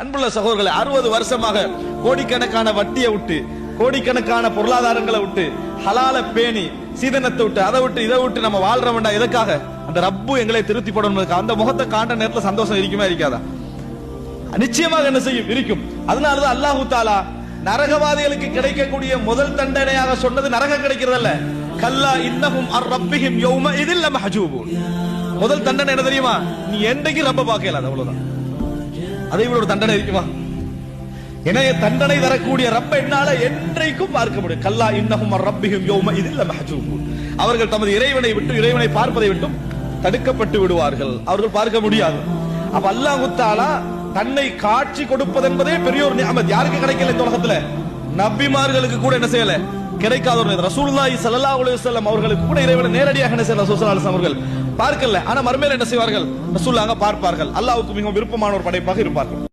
அன்புள்ள சகோதரர்களே, 60 வருஷமாக கோடிக்கணக்கான வட்டியை விட்டு, கோடிக்கணக்கான பொருளாதாரங்களை விட்டு, ஹலால பேணி, சீதனத்தை விட்டு, அதை விட்டு இதை விட்டு நம்ம வாழ்ற வேண்டாம். எதுக்காக? அந்த ரப்பு எங்களை திருப்தி படணும். அந்த முகத்தை காண்ற நேரத்தில் சந்தோஷம் இருக்குமா இருக்காதா? நிச்சயமாக என்ன செய்யும்? இருக்கும். அதனாலதான் அல்லாஹு தாலா நரகவாதிகளுக்கு கிடைக்கக்கூடிய முதல் தண்டனையாக சொன்னது நரகம் கிடைக்கிறதல்ல, கல்லா இன்னஹும் அர் ரப்பிஹிம் யௌம இதில் லமஹஜூபூன். முதல் தண்டனை என்ன தெரியுமா? நீ என்றைக்கு ரப்ப பார்க்கல, அவ்வளவுதான். அதை விட ஒரு தண்டனை இருக்குமா? எனவே தண்டனை தரக்கூடிய ரப்ப என்னால என்றைக்கும் பார்க்க முடியும். கல்லா இன்னஹும் அர் ரப்பிஹிம் யௌம இதில் லமஹஜூபூன். அவர்கள் தமது இறைவனை விட்டு, இறைவனை பார்ப்பதை விட்டும் தடுக்கப்பட்டு விடுவார்கள். அவர்கள் பார்க்க முடியாது. அப்ப அல்லாஹ் தஆலா தன்னை காட்சி கொடுப்பது என்பதே பெரிய ஒரு நிஅமத். யாருக்கு கிடைக்கல இந்த உலகத்துல? நபிமார்களுக்கு கூட என்ன செய்யல, கிடைக்காத ஒரு ரசூலுல்லாஹி ஸல்லல்லாஹு அலைஹி வஸல்லம் அவர்களுக்கு கூட இறைவனை நேரடியாக என்ன செய்யல, ரசூல் ஸல்லல்லாஹு அலைஹி வஸல்லம் அவர்கள் பார்க்கல. ஆனா மறுமையில் என்ன செய்வார்கள்? ரசூலுல்லாஹ் பார்ப்பார்கள். அல்லாஹ்வுக்கு மிகவும் விருப்பமான ஒரு படைப்பாக இருப்பார்கள்.